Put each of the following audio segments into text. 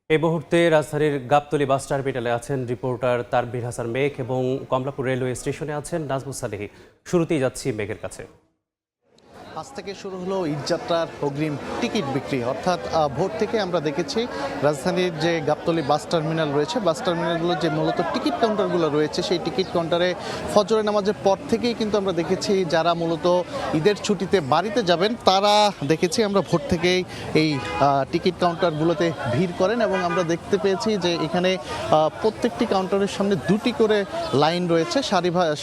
এই মুহূর্তে রাজধানীর গাবতলী বাস টার্মিনালে আছেন রিপোর্টার তানভীর হাসান মেঘ এবং কমলাপুর রেলওয়ে স্টেশনে আছেন নাজমুস সালেহী। শুরুতেই যাচ্ছি মেঘের কাছে। আজ থেকে শুরু হলো ঈদযাত্রার অগ্রিম টিকিট বিক্রি, অর্থাৎ ভোর থেকে আমরা দেখেছি রাজধানীর যে গাবতলী বাস টার্মিনাল রয়েছে, বাস টার্মিনালগুলো যে মূলত টিকিট কাউন্টারগুলো রয়েছে, সেই টিকিট কাউন্টারে ফজরের নামাজের পর থেকেই কিন্তু আমরা দেখেছি যারা মূলত ঈদের ছুটিতে বাড়িতে যাবেন তারা দেখেছি আমরা ভোর থেকেই এই টিকিট কাউন্টারগুলোতে ভিড় করেন এবং আমরা দেখতে পেয়েছি যে এখানে প্রত্যেকটি কাউন্টারের সামনে দুটি করে লাইন রয়েছে,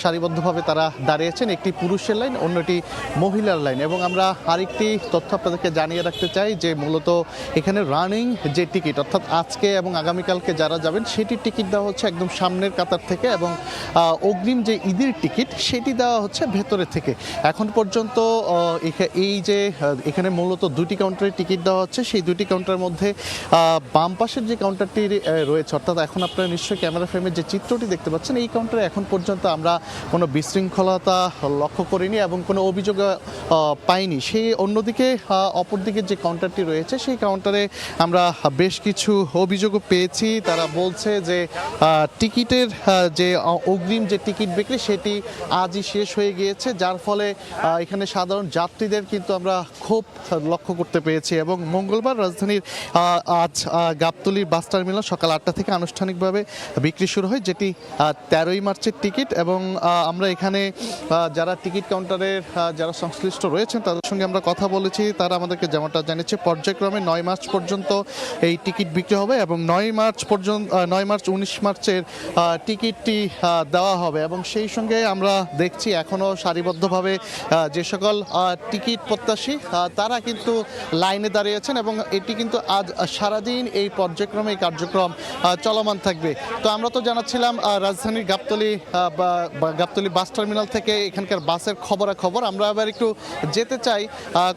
সারিবদ্ধভাবে তারা দাঁড়িয়েছেন, একটি পুরুষের লাইন, অন্যটি মহিলার লাইন। এবং আমরা আরেকটি তথ্য আপনাদেরকে জানিয়ে রাখতে চাই যে মূলত এখানে রানিং যে টিকিট, অর্থাৎ আজকে এবং আগামীকালকে যারা যাবেন সেটির টিকিট দেওয়া হচ্ছে একদম সামনের কাতার থেকে, এবং অগ্রিম যে ঈদের টিকিট সেটি দেওয়া হচ্ছে ভেতরে থেকে। এখন পর্যন্ত এই যে এখানে মূলত দুটি কাউন্টারে টিকিট দেওয়া হচ্ছে, সেই দুটি কাউন্টারের মধ্যে বাম পাশের যে কাউন্টারটি রয়েছে, অর্থাৎ এখন আপনারা নিশ্চয়ই ক্যামেরা ফ্রেমের যে চিত্রটি দেখতে পাচ্ছেন, এই কাউন্টারে এখন পর্যন্ত আমরা কোনো বিশৃঙ্খলতা লক্ষ্য করিনি এবং কোনো অভিযোগ পাইনি। সেই অন্যদিকে অপরদিকে যে কাউন্টারটি রয়েছে সেই কাউন্টারে আমরা বেশ কিছু অভিযোগও পেয়েছি। তারা বলছে যে টিকিটের যে অগ্রিম যে টিকিট বিক্রি সেটি আজই শেষ হয়ে গিয়েছে, যার ফলে এখানে সাধারণ যাত্রীদের কিন্তু আমরা খুব লক্ষ্য করতে পেরেছি। এবং মঙ্গলবার রাজধানীর আজ গাবতলীর বাস টার্মিনাল সকাল 8টা থেকে আনুষ্ঠানিকভাবে বিক্রি শুরু হয়, যেটি 13ই মার্চের টিকিট। এবং আমরা এখানে যারা টিকিট কাউন্টারের যারা সংশ্লিষ্ট রয়েছেন তাদের সঙ্গে আমরা কথা বলেছি, তারা আমাদেরকে যেমনটা জানিয়েছে পর্যায়ক্রমে 9 মার্চ পর্যন্ত এই টিকিট বিক্রি হবে এবং 9 মার্চ 19 মার্চের টিকিটটি দেওয়া হবে। এবং সেই সঙ্গে আমরা দেখছি এখনও সারিবদ্ধভাবে যে সকল টিকিট প্রত্যাশী তারা কিন্তু লাইনে দাঁড়িয়েছেন এবং এটি কিন্তু আজ সারাদিন এই পর্যায়ক্রমে এই কার্যক্রম চলমান থাকবে। তো আমরা তো জানাচ্ছিলাম রাজধানীর গাবতলী বাস টার্মিনাল থেকে এখানকার বাসের খবরাখবর। আমরা আবার একটু যেতে চাই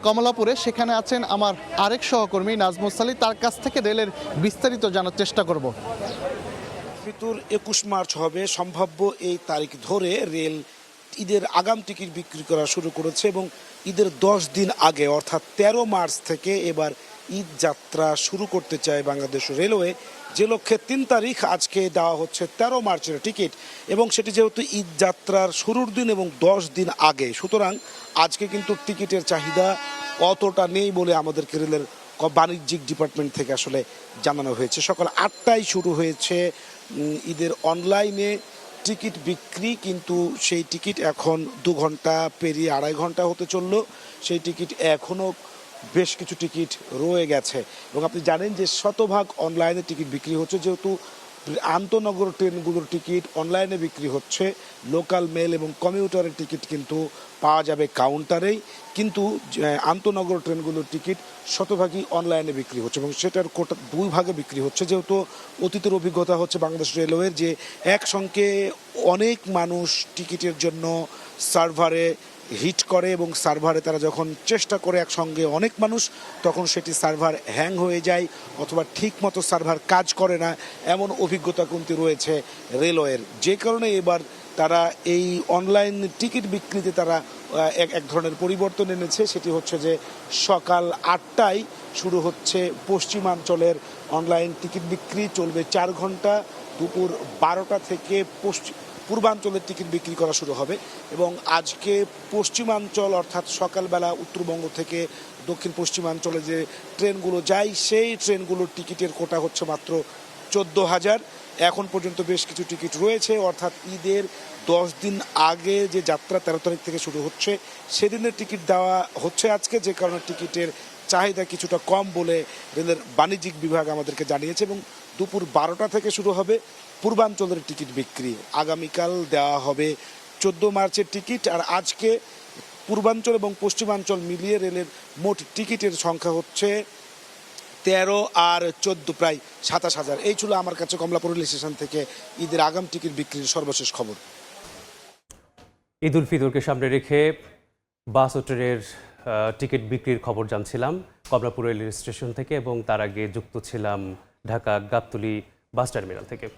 কমলাপুরে, সেখানে আছেন আমার আরেক সহকর্মী নাজমুস সালেহী, তার কাছ থেকে রেলের বিস্তারিত জানার চেষ্টা করব। ফিতর 21 মার্চ হবে সম্ভাব্য এই তারিখ ধরে রেল ঈদের আগাম টিকিট বিক্রি করা শুরু করেছে এবং ঈদের 10 দিন আগে অর্থাৎ 13 মার্চ থেকে এবার ঈদ যাত্রা শুরু করতে চায় বাংলাদেশ রেলওয়ে, যে লক্ষ্যে 3 তারিখ আজকে দেওয়া হচ্ছে 13 মার্চের টিকিট। এবং সেটি যেহেতু ঈদ যাত্রার শুরুর দিন এবং 10 দিন আগে, সুতরাং আজকে কিন্তু টিকিটের চাহিদা অতটা নেই বলে আমাদেরকে রেলের বাণিজ্যিক ডিপার্টমেন্ট থেকে আসলে জানানো হয়েছে। সকাল 8টায় শুরু হয়েছে ঈদের অনলাইনে টিকিট বিক্রি, কিন্তু সেই টিকিট এখন 2 ঘন্টা পেরিয়ে 2.5 ঘন্টা হতে চলল। সেই টিকিট এখনও বেশ কিছু টিকিট রয়ে গেছে এবং আপনি জানেন যে শতভাগ অনলাইনে টিকিট বিক্রি হচ্ছে, যেহেতু আন্তনগর ট্রেনগুলোর টিকিট অনলাইনে বিক্রি হচ্ছে, লোকাল মেল এবং কমিউটারের টিকিট কিন্তু পাওয়া যাবে কাউন্টারেই, কিন্তু আন্তনগর ট্রেনগুলোর টিকিট শতভাগই অনলাইনে বিক্রি হচ্ছে এবং সেটার কোটা 2 ভাগে বিক্রি হচ্ছে। যেহেতু অতীতের অভিজ্ঞতা হচ্ছে বাংলাদেশ রেলওয়ের যে একসঙ্গে অনেক মানুষ টিকিটের জন্য সার্ভারে হিট করে এবং সার্ভারে তারা যখন চেষ্টা করে একসঙ্গে অনেক মানুষ, তখন সেটি সার্ভার হ্যাং হয়ে যায় অথবা ঠিক মতো সার্ভার কাজ করে না, এমন অভিজ্ঞতা কিন্তু রয়েছে রেলওয়ের। যে কারণে এবার তারা এই অনলাইন টিকিট বিক্রিতে তারা এক ধরনের পরিবর্তন এনেছে। সেটি হচ্ছে যে সকাল 8টায় শুরু হচ্ছে পশ্চিমাঞ্চলের অনলাইন টিকিট বিক্রি, চলবে 4 ঘন্টা। দুপুর 12টা থেকে পূর্বাঞ্চলের টিকিট বিক্রি করা শুরু হবে এবং আজকে পশ্চিমাঞ্চল অর্থাৎ সকালবেলা উত্তরবঙ্গ থেকে দক্ষিণ পশ্চিমাঞ্চলে যে ট্রেনগুলো যায় সেই ট্রেনগুলোর টিকিটের কোটা হচ্ছে মাত্র 14,000। এখন পর্যন্ত বেশ কিছু টিকিট রয়েছে, অর্থাৎ ঈদের 10 দিন আগে যে যাত্রা 13 তারিখ থেকে শুরু হচ্ছে সেদিনের টিকিট দেওয়া হচ্ছে আজকে, যে কারণে টিকিটের চাহিদা কিছুটা কম বলে রেলের বাণিজ্যিক বিভাগ আমাদেরকে জানিয়েছে। এবং দুপুর 12টা থেকে শুরু হবে পূর্বাঞ্চলের টিকিট বিক্রি। আগামীকাল দেওয়া হবে 14 মার্চের টিকিট, আর আজকে পূর্বাঞ্চল এবং পশ্চিমাঞ্চল মিলিয়ে রেলের মোট টিকিটের সংখ্যা হচ্ছে 13 আর 14 প্রায় 27,000। এই ছিল আমার কাছে কমলাপুর রেল স্টেশন থেকে ঈদের আগাম টিকিট বিক্রির সর্বশেষ খবর। ঈদ উল ফিতরকে সামনে রেখে বাস ও ট্রেনের টিকিট বিক্রির খবর জানছিলাম কমলাপুর রেল স্টেশন থেকে এবং তার আগে যুক্ত ছিলাম ঢাকা গাবতলী বাস টার্মিনাল থেকে।